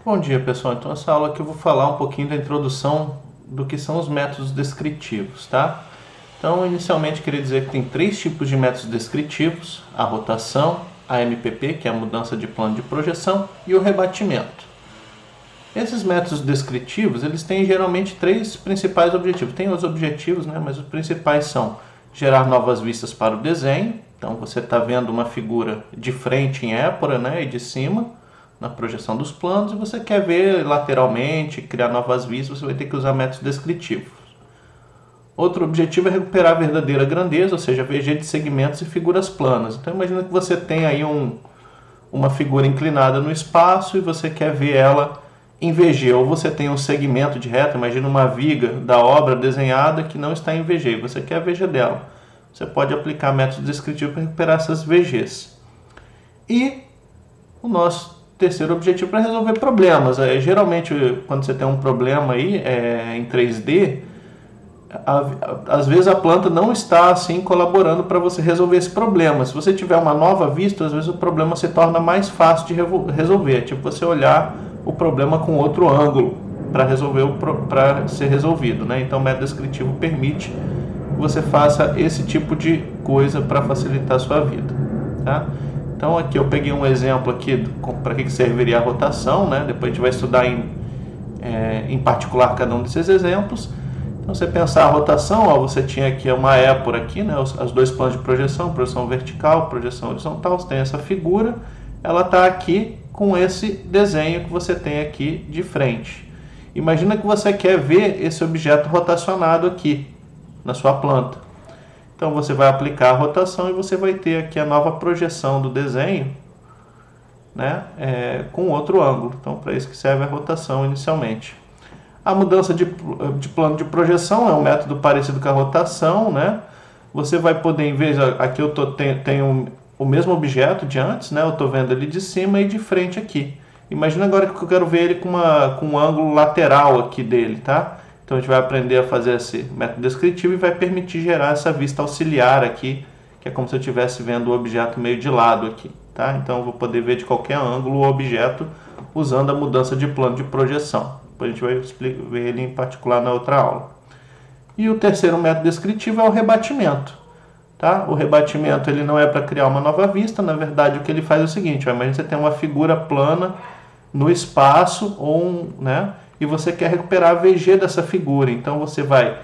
Bom dia, pessoal. Então, essa aula aqui eu vou falar um pouquinho da introdução do que são os métodos descritivos, tá? Então, inicialmente, queria dizer que tem três tipos de métodos descritivos: a rotação, a MPP, que é a mudança de plano de projeção, e o rebatimento. Esses métodos descritivos, eles têm geralmente três principais objetivos. Tem os objetivos, né? Mas os principais são gerar novas vistas para o desenho. Então, você está vendo uma figura de frente em épora, né? E de cima, na projeção dos planos, e você quer ver lateralmente, criar novas vistas, você vai ter que usar métodos descritivos. Outro objetivo é recuperar a verdadeira grandeza, ou seja, VG de segmentos e figuras planas. Então imagina que você tem aí uma figura inclinada no espaço e você quer ver ela em VG, ou você tem um segmento de reta, imagina uma viga da obra desenhada que não está em VG, e você quer a VG dela. Você pode aplicar métodos descritivos para recuperar essas VGs. E o nosso terceiro objetivo para resolver problemas. Geralmente, quando você tem um problema aí em 3D, às vezes a planta não está assim colaborando para você resolver esse problema. Se você tiver uma nova vista, às vezes o problema se torna mais fácil de resolver. Tipo você olhar o problema com outro ângulo para ser resolvido, né? Então o método descritivo permite que você faça esse tipo de coisa para facilitar a sua vida, tá? Então aqui eu peguei um exemplo aqui para que serviria a rotação, né? Depois a gente vai estudar em particular cada um desses exemplos. Então você pensar a rotação, ó, você tinha aqui uma épora aqui, né? Os dois planos de projeção vertical, projeção horizontal, você tem essa figura, ela está aqui com esse desenho que você tem aqui de frente. Imagina que você quer ver esse objeto rotacionado aqui na sua planta. Então você vai aplicar a rotação e você vai ter aqui a nova projeção do desenho, né, com outro ângulo. Então para isso que serve a rotação inicialmente. A mudança de plano de projeção é um método parecido com a rotação, né? Você vai poder, em vez aqui eu tenho o mesmo objeto de antes, né? Eu estou vendo ele de cima e de frente aqui. Imagina agora que eu quero ver ele com um ângulo lateral aqui dele, tá? Então a gente vai aprender a fazer esse método descritivo e vai permitir gerar essa vista auxiliar aqui, que é como se eu estivesse vendo o objeto meio de lado aqui, tá? Então eu vou poder ver de qualquer ângulo o objeto usando a mudança de plano de projeção. Depois a gente vai ver ele em particular na outra aula. E o terceiro método descritivo é o rebatimento, tá? O rebatimento ele não é para criar uma nova vista, na verdade o que ele faz é o seguinte, ó, imagina você tem uma figura plana no espaço né? E você quer recuperar a VG dessa figura. Então você vai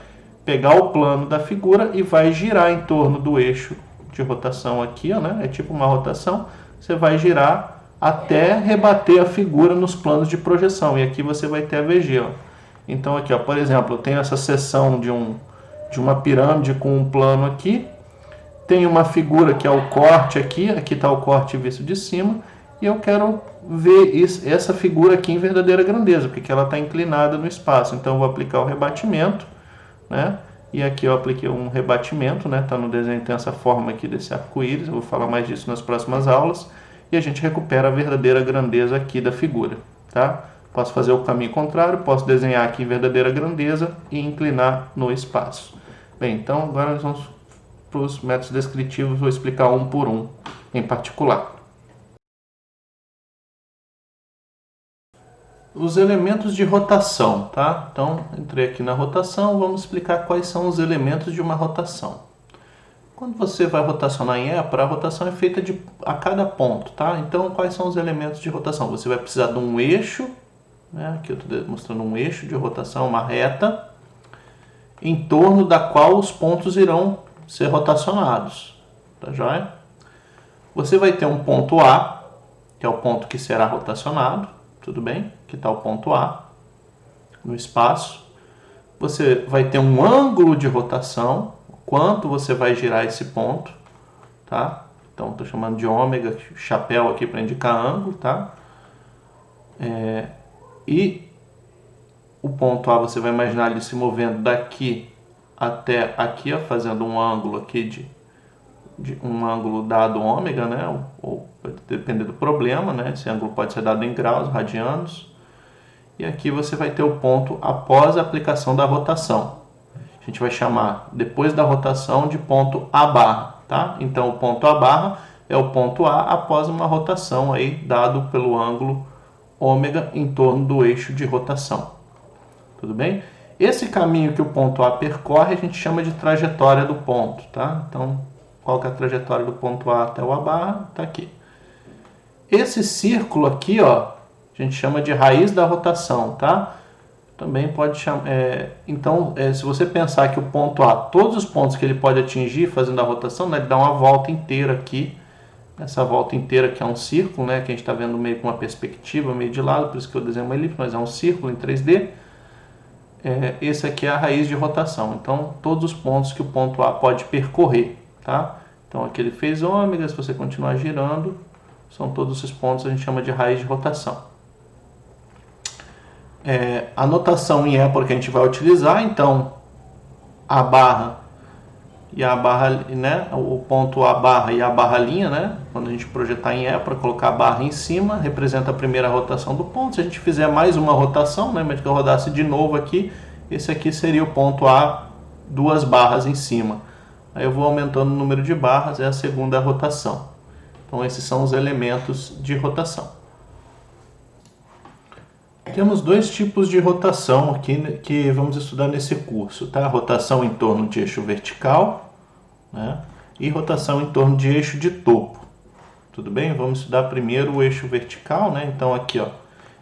pegar o plano da figura e vai girar em torno do eixo de rotação aqui, ó, né? É tipo uma rotação. Você vai girar até rebater a figura nos planos de projeção. E aqui você vai ter a VG, ó. Então aqui, ó, por exemplo, eu tenho essa seção de uma pirâmide com um plano aqui. Tem uma figura que é o corte aqui. Aqui está o corte visto de cima. E eu quero ver essa figura aqui em verdadeira grandeza, porque ela está inclinada no espaço. Então eu vou aplicar o rebatimento, né? E aqui eu apliquei um rebatimento, né? Tá no desenho, tem essa forma aqui desse arco-íris. Eu vou falar mais disso nas próximas aulas. E a gente recupera a verdadeira grandeza aqui da figura, tá? Posso fazer o caminho contrário, posso desenhar aqui em verdadeira grandeza e inclinar no espaço. Bem, então agora nós vamos para os métodos descritivos, vou explicar um por um em particular. Os elementos de rotação, tá? Então, entrei aqui na rotação, vamos explicar quais são os elementos de uma rotação. Quando você vai rotacionar em épora, a rotação é feita a cada ponto, tá? Então, quais são os elementos de rotação? Você vai precisar de um eixo, né? Aqui eu estou mostrando um eixo de rotação, uma reta, em torno da qual os pontos irão ser rotacionados, tá joia? Você vai ter um ponto A, que é o ponto que será rotacionado, tudo bem? Aqui está o ponto A no espaço. Você vai ter um ângulo de rotação, quanto você vai girar esse ponto, tá? Então estou chamando de ômega, chapéu aqui para indicar ângulo, tá? E o ponto A você vai imaginar ele se movendo daqui até aqui, ó, fazendo um ângulo aqui de um ângulo dado ômega, né? Ou depender do problema, né? Esse ângulo pode ser dado em graus, radianos. E aqui você vai ter o ponto após a aplicação da rotação. A gente vai chamar, depois da rotação, de ponto A barra, tá? Então, o ponto A barra é o ponto A após uma rotação aí, dado pelo ângulo ômega em torno do eixo de rotação. Tudo bem? Esse caminho que o ponto A percorre a gente chama de trajetória do ponto, tá? Então, qual que é a trajetória do ponto A até o A barra? Está aqui. Esse círculo aqui, ó, a gente chama de raiz da rotação, tá? Também pode chamar... se você pensar que o ponto A, todos os pontos que ele pode atingir fazendo a rotação, né, ele dá uma volta inteira aqui. Essa volta inteira que é um círculo, né, que a gente está vendo meio com uma perspectiva, meio de lado, por isso que eu desenho uma elipse, mas é um círculo em 3D. Esse aqui é a raiz de rotação. Então, todos os pontos que o ponto A pode percorrer, tá? Então, aqui ele fez ômega, se você continuar girando, são todos esses pontos que a gente chama de raiz de rotação. A notação em épora que a gente vai utilizar, então, a barra e a barra, né, o ponto A barra e a barra linha, né, quando a gente projetar em épora, colocar a barra em cima, representa a primeira rotação do ponto. Se a gente fizer mais uma rotação, né, mas que eu rodasse de novo aqui, esse aqui seria o ponto A, duas barras em cima. Aí eu vou aumentando o número de barras, é a segunda rotação. Então esses são os elementos de rotação. Temos dois tipos de rotação aqui que vamos estudar nesse curso, tá? Rotação em torno de eixo vertical, né? E rotação em torno de eixo de topo. Tudo bem? Vamos estudar primeiro o eixo vertical, né? Então aqui, ó,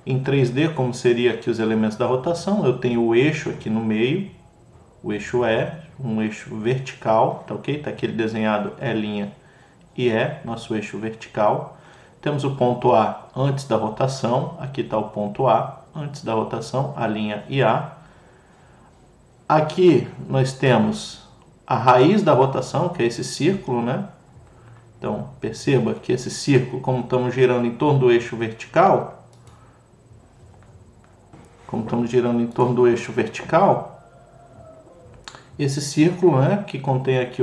em 3D, como seria aqui os elementos da rotação, eu tenho o eixo aqui no meio, o eixo E, um eixo vertical, tá ok? Tá aqui ele desenhado E' e E, nosso eixo vertical. Temos o ponto A antes da rotação, aqui está o ponto A antes da rotação, a linha e A. Aqui nós temos a raiz da rotação, que é esse círculo, né? Então, perceba que esse círculo, como estamos girando em torno do eixo vertical, esse círculo, né, que contém aqui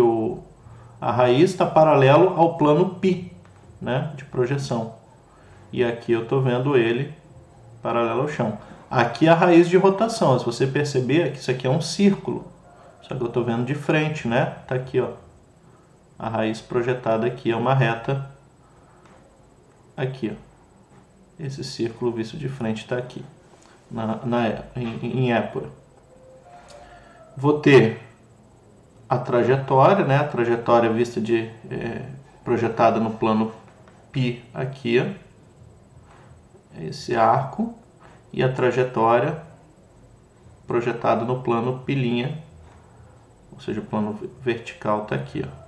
a raiz, está paralelo ao plano π, né, de projeção. E aqui eu estou vendo ele paralelo ao chão. Aqui é a raiz de rotação. Se você perceber que isso aqui é um círculo, só que eu estou vendo de frente, né? Está aqui, ó. A raiz projetada aqui é uma reta. Aqui, ó. Esse círculo visto de frente está aqui, em épora. Vou ter a trajetória, né? A trajetória vista projetada no plano π aqui, ó. Esse arco, e a trajetória projetada no plano π', ou seja, o plano vertical está aqui, ó.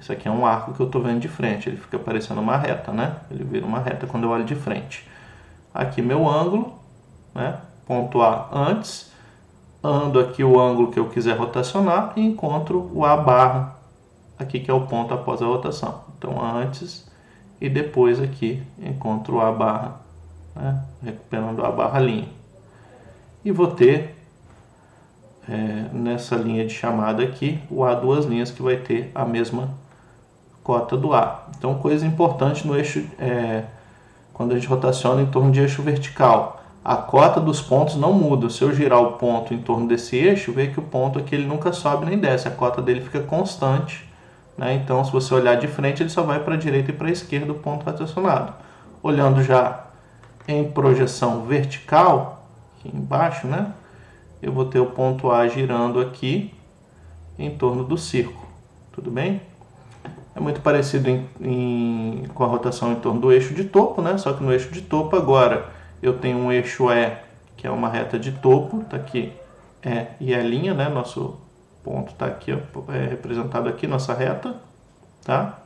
Isso aqui é um arco que eu estou vendo de frente, ele fica parecendo uma reta, né? Ele vira uma reta quando eu olho de frente. Aqui meu ângulo, né? Ponto A antes, ando aqui o ângulo que eu quiser rotacionar e encontro o A barra, aqui que é o ponto após a rotação. Então antes e depois aqui encontro o A barra, né? Recuperando a barra linha. E vou ter nessa linha de chamada aqui o A duas linhas, que vai ter a mesma cota do A. Então, coisa importante no eixo, quando a gente rotaciona em torno de eixo vertical, a cota dos pontos não muda. Se eu girar o ponto em torno desse eixo, vê que o ponto aqui ele nunca sobe nem desce, a cota dele fica constante, né? Então, se você olhar de frente, ele só vai para a direita e para a esquerda o ponto rotacionado. Olhando já em projeção vertical, aqui embaixo, né? Eu vou ter o ponto A girando aqui em torno do círculo. Tudo bem? É muito parecido com a rotação em torno do eixo de topo, né? Só que no eixo de topo agora eu tenho um eixo E, que é uma reta de topo, tá aqui E e E', né? Nosso ponto está aqui, ó, representado aqui, nossa reta, tá?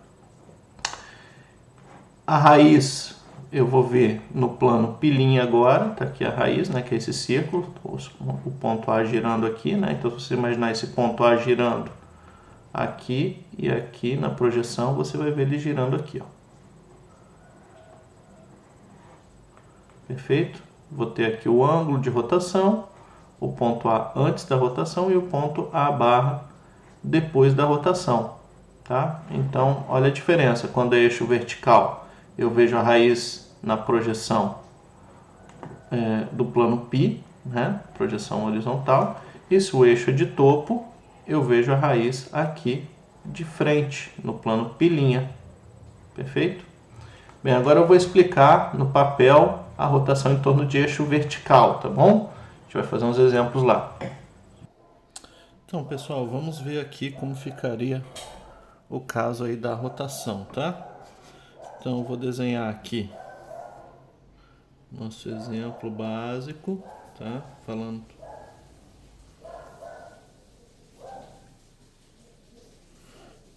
A raiz eu vou ver no plano π' agora, tá aqui a raiz, né? Que é esse círculo, o ponto A girando aqui, né? Então, se você imaginar esse ponto A girando aqui e aqui na projeção, você vai ver ele girando aqui, ó. Perfeito? Vou ter aqui o ângulo de rotação, o ponto A antes da rotação e o ponto A barra depois da rotação, tá? Então, olha a diferença. Quando é eixo vertical, eu vejo a raiz na projeção do plano π, né? Projeção horizontal. E se o eixo é de topo, eu vejo a raiz aqui de frente, no plano π'. Perfeito? Bem, agora eu vou explicar no papel a rotação em torno de eixo vertical, tá bom? A gente vai fazer uns exemplos lá. Então, pessoal, vamos ver aqui como ficaria o caso aí da rotação, tá? Então, eu vou desenhar aqui nosso exemplo básico, tá? Falando.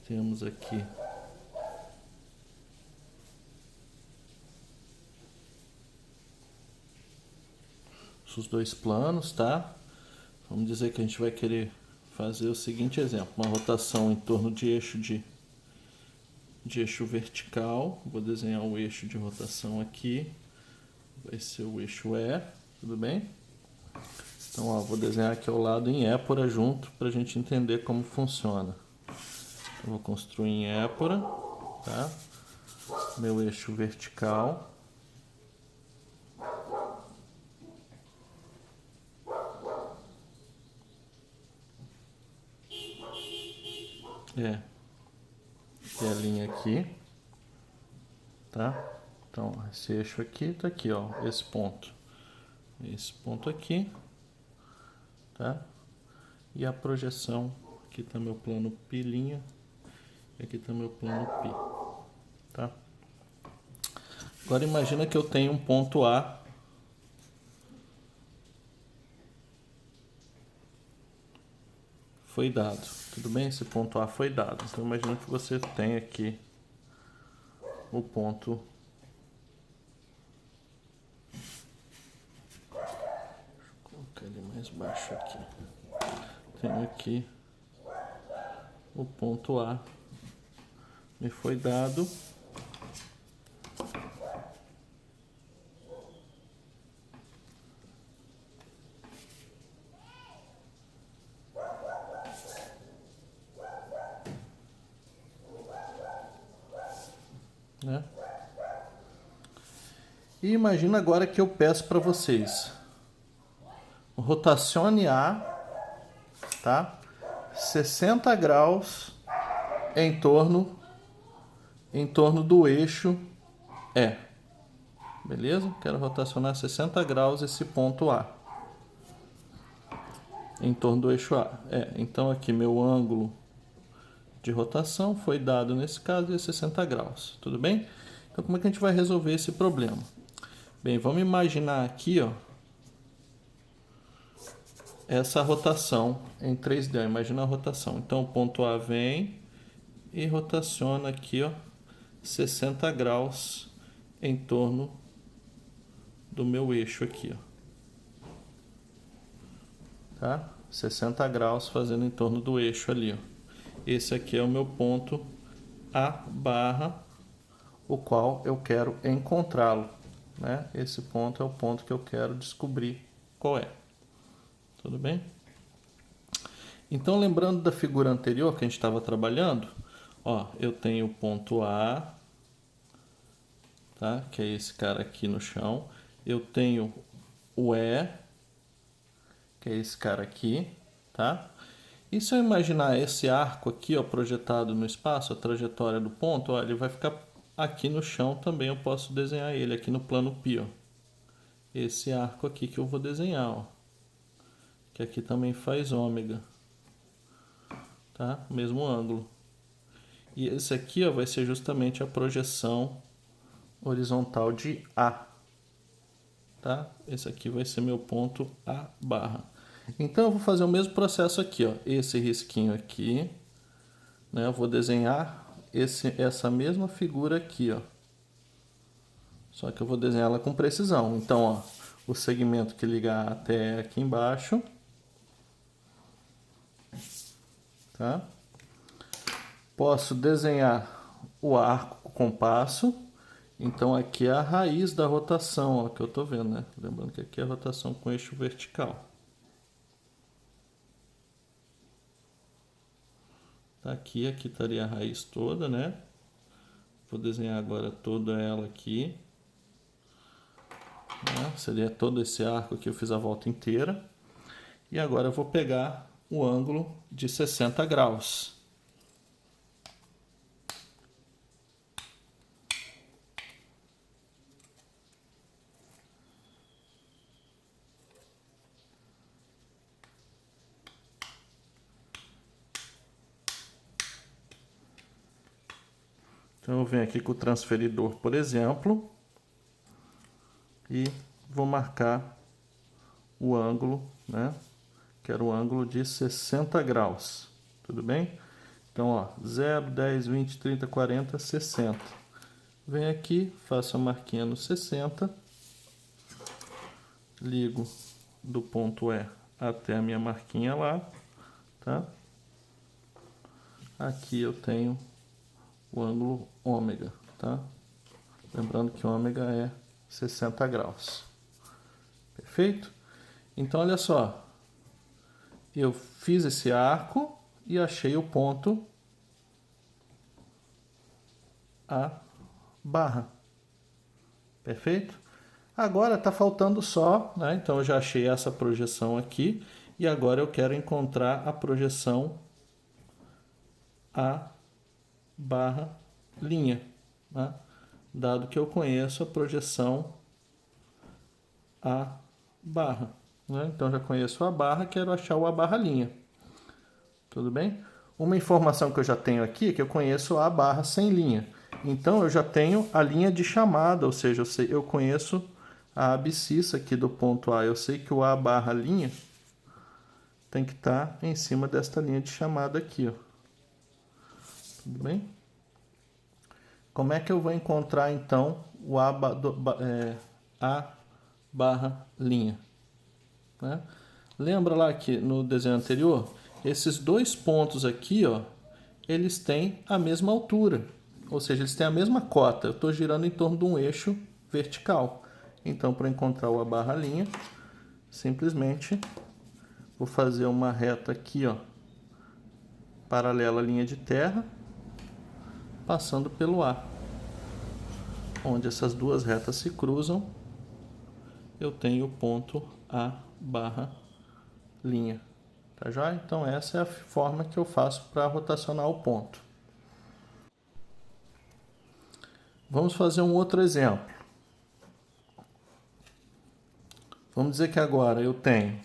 Temos aqui os dois planos, tá? Vamos dizer que a gente vai querer fazer o seguinte exemplo, uma rotação em torno de eixo vertical. Vou desenhar o eixo de rotação aqui, vai ser o eixo E, tudo bem? Então, ó, vou desenhar aqui ao lado em épora junto para a gente entender como funciona. Eu vou construir em épora, tá? Meu eixo vertical. É a linha aqui, tá? Então, esse eixo aqui tá aqui, ó, esse ponto aqui, tá? E a projeção, aqui tá meu plano π', e aqui tá meu plano π, tá? Agora imagina que eu tenho um ponto A foi dado, tudo bem? Esse ponto A foi dado. Então imagina que você tem aqui o ponto ele mais baixo aqui. Tenho aqui o ponto A, me foi dado. Né? E imagina agora que eu peço para vocês rotacione A, tá? 60 graus em torno do eixo E. Beleza? Quero rotacionar 60 graus esse ponto A em torno do eixo A. Então aqui meu ângulo de rotação foi dado nesse caso de 60 graus. Tudo bem? Então como é que a gente vai resolver esse problema? Bem, vamos imaginar aqui, ó, essa rotação em 3D. Imagina a rotação. Então o ponto A vem e rotaciona aqui, ó, 60 graus em torno do meu eixo aqui, ó. Tá? 60 graus fazendo em torno do eixo ali, ó. Esse aqui é o meu ponto A barra, o qual eu quero encontrá-lo, né? Esse ponto é o ponto que eu quero descobrir qual é. Tudo bem? Então, lembrando da figura anterior que a gente estava trabalhando, ó, eu tenho o ponto A, tá? Que é esse cara aqui no chão. Eu tenho o E, que é esse cara aqui, tá? E se eu imaginar esse arco aqui, ó, projetado no espaço, a trajetória do ponto, ó, ele vai ficar aqui no chão também. Eu posso desenhar ele aqui no plano π, ó. Esse arco aqui que eu vou desenhar, ó, que aqui também faz ômega, tá? Mesmo ângulo. E esse aqui, ó, vai ser justamente a projeção horizontal de A, tá? Esse aqui vai ser meu ponto A barra. Então eu vou fazer o mesmo processo aqui, ó. Esse risquinho aqui, né? Eu vou desenhar essa mesma figura aqui, ó. Só que eu vou desenhar ela com precisão. Então, ó, o segmento que liga A até aqui embaixo, tá? Posso desenhar o arco com compasso. Então aqui é a raiz da rotação, ó, que eu estou vendo, né? Lembrando que aqui é a rotação com eixo vertical. Tá aqui estaria a raiz toda, né? Vou desenhar agora toda ela aqui. Né? Seria todo esse arco que eu fiz a volta inteira. E agora eu vou pegar o ângulo de 60 graus. Então eu venho aqui com o transferidor, por exemplo, e vou marcar o ângulo, né? Quero o ângulo de 60 graus, tudo bem? Então, ó, 0, 10, 20, 30, 40, 60. Venho aqui, faço a marquinha no 60, ligo do ponto E até a minha marquinha lá, tá? Aqui eu tenho o ângulo ômega, tá? Lembrando que ômega é 60 graus. Perfeito? Então, olha só. Eu fiz esse arco e achei o ponto A barra. Perfeito? Agora está faltando só, né? Então eu já achei essa projeção aqui e agora eu quero encontrar a projeção A barra linha, né? Dado que eu conheço a projeção A barra, né? Então já conheço a barra, quero achar o A barra linha. Tudo bem? Uma informação que eu já tenho aqui é que eu conheço A barra sem linha. Então eu já tenho a linha de chamada, ou seja, eu conheço a abscissa aqui do ponto A. Eu sei que o A barra linha tem que estar em cima desta linha de chamada aqui, ó. Tudo bem? Como é que eu vou encontrar então o A barra linha? Né? Lembra lá que no desenho anterior, esses dois pontos aqui, ó, eles têm a mesma altura, ou seja, eles têm a mesma cota. Eu estou girando em torno de um eixo vertical. Então, para encontrar o A barra linha, simplesmente vou fazer uma reta aqui, ó, paralela à linha de terra, passando pelo A. Onde essas duas retas se cruzam, eu tenho o ponto A barra linha. Tá joia? Então essa é a forma que eu faço para rotacionar o ponto. Vamos fazer um outro exemplo. Vamos dizer que agora eu tenho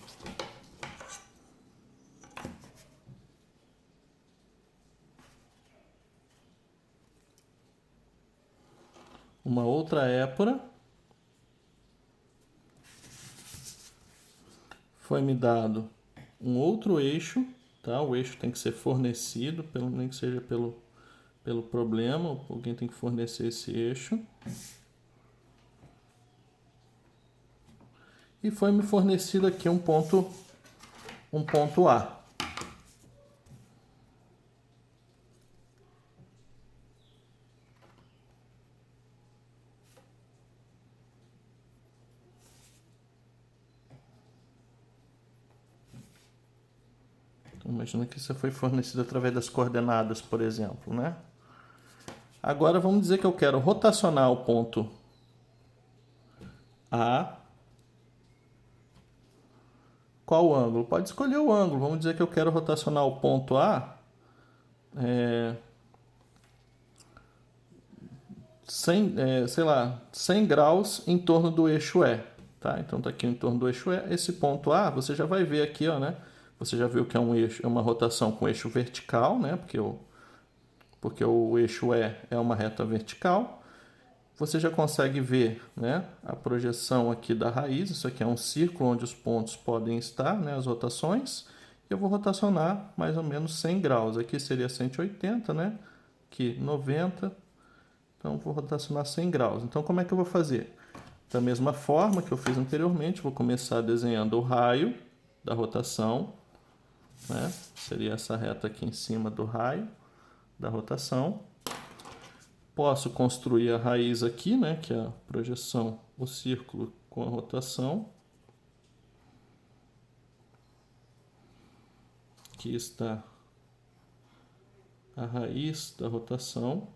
uma outra épora. Foi me dado um outro eixo, tá? O eixo tem que ser fornecido, nem que seja pelo problema, alguém tem que fornecer esse eixo. E foi me fornecido aqui um ponto A. Então, imagina que isso foi fornecido através das coordenadas, por exemplo, né? Agora vamos dizer que eu quero rotacionar o ponto A. Qual ângulo? Pode escolher o ângulo. Vamos dizer que eu quero rotacionar o ponto A 100 graus em torno do eixo E. Tá? Então está aqui em torno do eixo E. Esse ponto A, você já vai ver aqui, ó, né? Você já viu que é um eixo, é uma rotação com eixo vertical, né? Porque o eixo E é uma reta vertical. Você já consegue ver, né, a projeção aqui da raiz. Isso aqui é um círculo onde os pontos podem estar, né, as rotações. Eu vou rotacionar mais ou menos 100 graus. Aqui seria 180, né? Aqui 90. Então, vou rotacionar 100 graus. Então, como é que eu vou fazer? Da mesma forma que eu fiz anteriormente, vou começar desenhando o raio da rotação, né? Seria essa reta aqui em cima do raio da rotação. Posso construir a raiz aqui, né? Que é a projeção, o círculo com a rotação. Aqui está a raiz da rotação.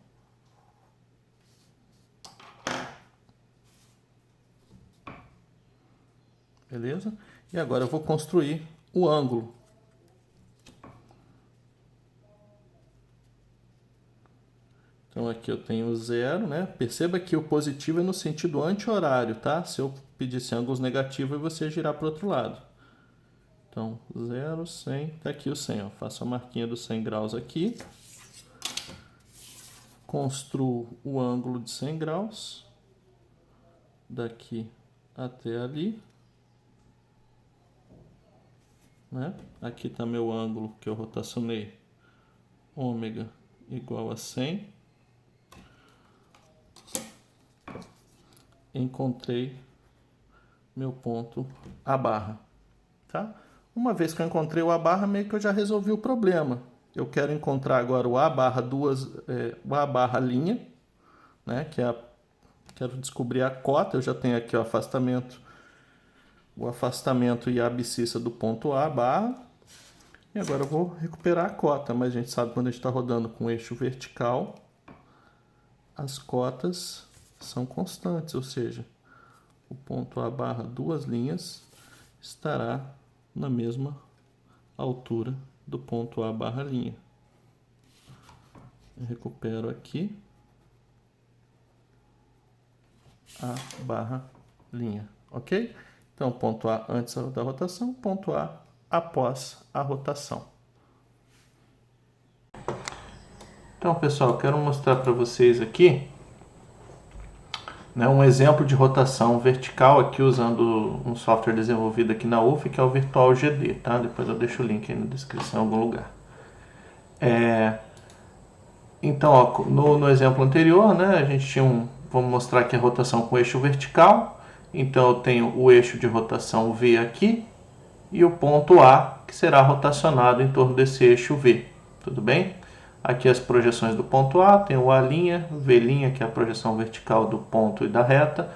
Beleza? E agora eu vou construir o ângulo. Então aqui eu tenho 0, né? Perceba que o positivo é no sentido anti-horário, tá? Se eu pedisse ângulos negativos, você ia girar para o outro lado. Então, 0, 100, tá aqui o 100, ó. Faço a marquinha dos 100 graus aqui. construo o ângulo de 100 graus, daqui até ali, né? Aqui está meu ângulo que eu rotacionei, ômega igual a 100. Encontrei meu ponto A barra, tá? Uma vez que eu encontrei o A barra, meio que eu já resolvi o problema. Eu quero encontrar agora o A barra o A barra linha, né? Quero descobrir a cota. Eu já tenho aqui o afastamento e a abscissa do ponto A barra. E agora eu vou recuperar a cota, mas a gente sabe que quando a gente está rodando com eixo vertical, as cotas são constantes, ou seja, o ponto A barra duas linhas estará na mesma altura do ponto A barra linha. Eu recupero aqui A barra linha, ok? Então, ponto A antes da rotação, ponto A após a rotação. Então, pessoal, eu quero mostrar para vocês aqui, né, um exemplo de rotação vertical aqui usando um software desenvolvido aqui na UF, que é o Virtual GD, tá? Depois eu deixo o link aí na descrição em algum lugar. Então, ó, no exemplo anterior, né, a gente tinha vamos mostrar aqui a rotação com eixo vertical. Então, eu tenho o eixo de rotação V aqui e o ponto A, que será rotacionado em torno desse eixo V, tudo bem? Aqui as projeções do ponto A, tem o A', V', que é a projeção vertical do ponto e da reta,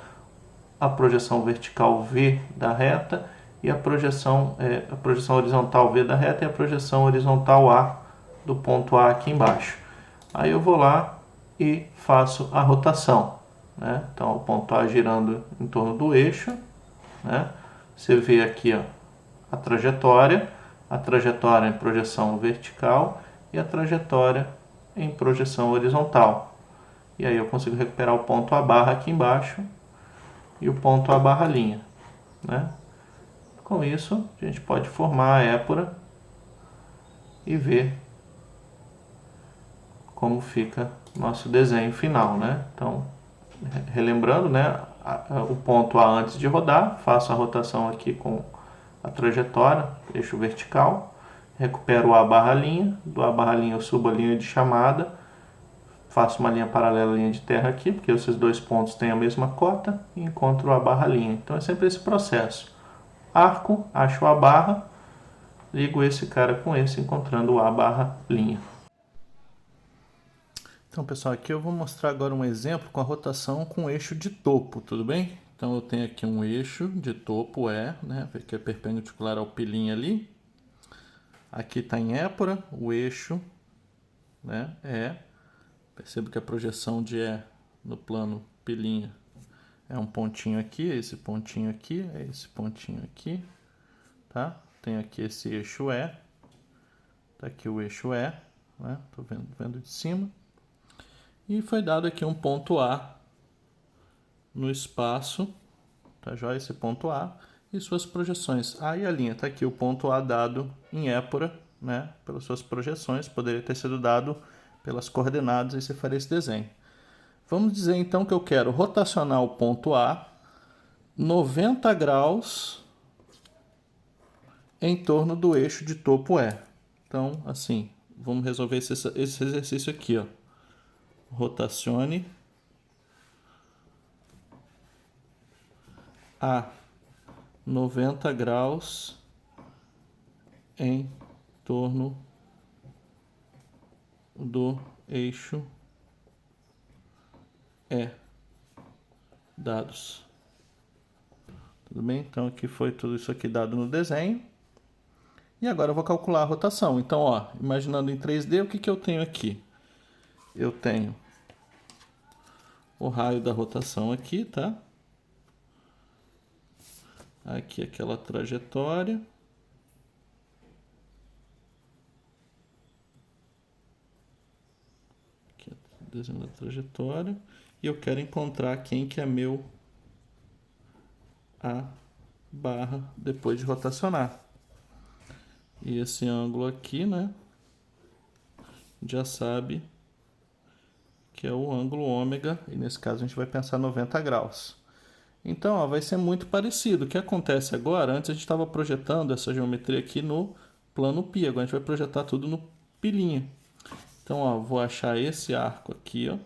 a projeção vertical V da reta e a projeção horizontal V da reta e a projeção horizontal A do ponto A aqui embaixo. Aí eu vou lá e faço a rotação, né? Então o ponto A girando em torno do eixo, né? Você vê aqui, ó, a trajetória em projeção vertical e a trajetória em projeção horizontal. E aí eu consigo recuperar o ponto A barra aqui embaixo e o ponto A barra linha, né? Com isso, a gente pode formar a épora e ver como fica nosso desenho final, né? Então, relembrando, né, o ponto A antes de rodar, faço a rotação aqui com a trajetória, eixo vertical, recupero o A barra linha, do A barra linha eu subo a linha de chamada, faço uma linha paralela à linha de terra aqui, porque esses dois pontos têm a mesma cota, e encontro o A barra linha. Então é sempre esse processo. Arco, acho a barra, ligo esse cara com esse, encontrando o A barra linha. Então, pessoal, aqui eu vou mostrar agora um exemplo com a rotação com eixo de topo, tudo bem? Então eu tenho aqui um eixo de topo E, né, que é perpendicular ao pilinha ali. Aqui está em épora, o eixo, né, E. Perceba que a projeção de E no plano pilinha é um pontinho aqui, esse pontinho aqui, é esse pontinho aqui, tá? Tem aqui esse eixo E, tá aqui o eixo E, né? Tô vendo de cima. E foi dado aqui um ponto A no espaço, tá joia? Esse ponto A e suas projeções. Aí a linha, tá aqui o ponto A dado em épora, né? Pelas suas projeções, poderia ter sido dado pelas coordenadas e você faria esse desenho. Vamos dizer então que eu quero rotacionar o ponto A 90 graus em torno do eixo de topo E. Então, assim, vamos resolver esse exercício aqui, ó. Rotacione a 90 graus em torno do eixo E. Dados. Tudo bem? Então aqui foi tudo isso aqui dado no desenho. E agora eu vou calcular a rotação. Então, ó, imaginando em 3D, o que eu tenho aqui? Eu tenho o raio da rotação aqui, tá? Aqui aquela trajetória. Aqui o desenho da trajetória. E eu quero encontrar quem que é meu A barra depois de rotacionar. E esse ângulo aqui, né? Já sabe que é o ângulo ômega, e nesse caso a gente vai pensar 90 graus. Então, ó, vai ser muito parecido. O que acontece agora, antes a gente estava projetando essa geometria aqui no plano π, agora a gente vai projetar tudo no pilinha. Então, ó, vou achar esse arco aqui, ó.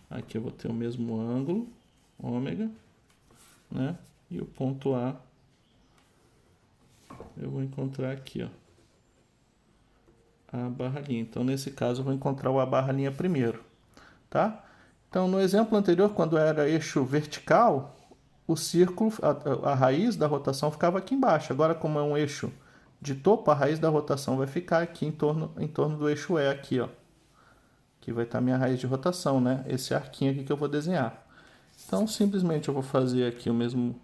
Aqui eu vou ter o mesmo ângulo, ômega, né? E o ponto A eu vou encontrar aqui, ó, A barra linha. Então, nesse caso, eu vou encontrar o A barra linha primeiro, tá? Então, no exemplo anterior, quando era eixo vertical, o círculo, a raiz da rotação ficava aqui embaixo. Agora, como é um eixo de topo, a raiz da rotação vai ficar aqui em torno do eixo E aqui, ó. Aqui vai estar minha raiz de rotação, né? Esse arquinho aqui que eu vou desenhar. Então, simplesmente eu vou fazer aqui o mesmo,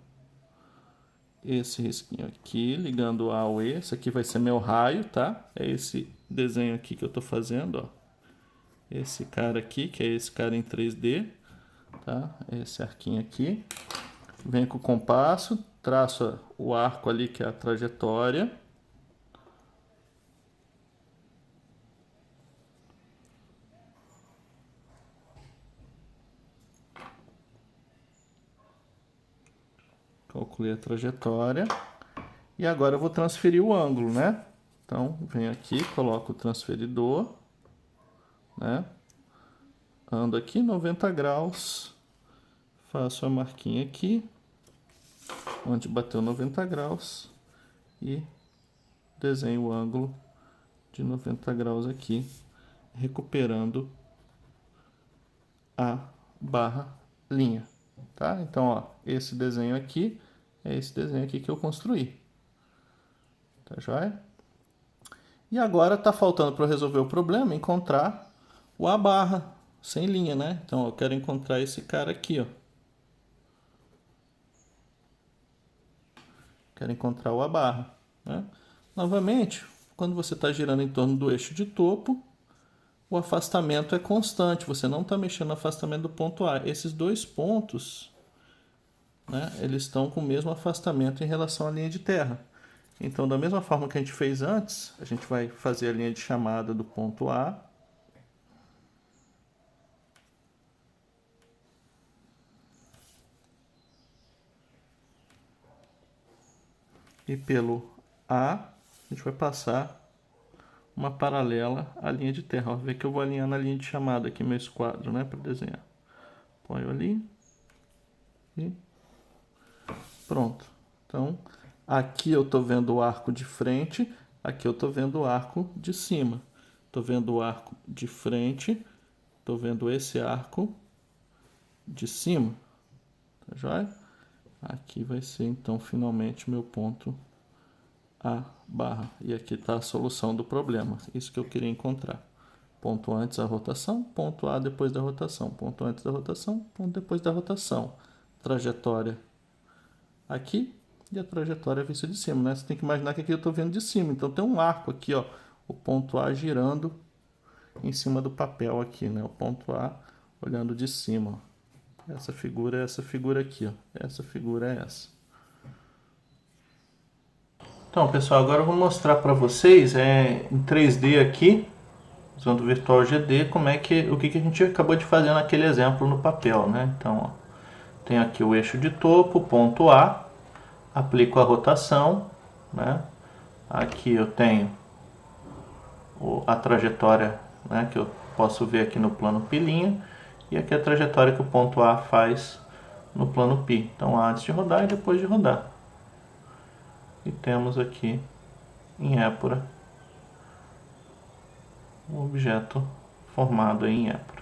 esse risquinho aqui, ligando A ao E. Esse aqui vai ser meu raio, tá? É esse desenho aqui que eu estou fazendo, ó. Esse cara aqui, que é esse cara em 3D, tá? Esse arquinho aqui. Venho com o compasso, traço o arco ali, que é a trajetória. Calculei a trajetória. E agora eu vou transferir o ângulo, né? Então, venho aqui, coloco o transferidor, né? Ando aqui 90 graus, faço a marquinha aqui, onde bateu 90 graus, e desenho o ângulo de 90 graus aqui, recuperando a barra linha, tá? Então, ó, esse desenho aqui é esse desenho aqui que eu construí. Tá joia? E agora tá faltando para eu resolver o problema encontrar o A barra sem linha, né? Então eu quero encontrar esse cara aqui, ó. Quero encontrar o A barra, né? Novamente, quando você está girando em torno do eixo de topo, o afastamento é constante, você não está mexendo no afastamento do ponto A. Esses dois pontos, né, eles estão com o mesmo afastamento em relação à linha de terra. Então, da mesma forma que a gente fez antes, a gente vai fazer a linha de chamada do ponto A. E pelo A, a gente vai passar uma paralela à linha de terra. Vê que eu vou alinhar na linha de chamada aqui meu esquadro, né, para desenhar. Ponho ali e pronto. Então, aqui eu estou vendo o arco de frente, aqui eu estou vendo o arco de cima. Estou vendo o arco de frente, estou vendo esse arco de cima. Tá joia? Aqui vai ser então finalmente meu ponto A barra. E aqui está a solução do problema. Isso que eu queria encontrar. Ponto antes da rotação, ponto A depois da rotação. Ponto antes da rotação, ponto depois da rotação. Trajetória aqui e a trajetória vista de cima, né? Você tem que imaginar que aqui eu estou vendo de cima. Então tem um arco aqui, ó. O ponto A girando em cima do papel aqui, né? O ponto A olhando de cima, ó. Essa figura é essa figura aqui, ó. Essa figura é essa. Então, pessoal, agora eu vou mostrar para vocês em 3D aqui, usando o Virtual GD, o que a gente acabou de fazer naquele exemplo no papel, né? Então, ó, tem aqui o eixo de topo, ponto A, aplico a rotação, né? Aqui eu tenho a trajetória, né, que eu posso ver aqui no plano pilinha, e aqui a trajetória que o ponto A faz no plano π. Então, antes de rodar e depois de rodar. E temos aqui em épura um objeto formado em épura.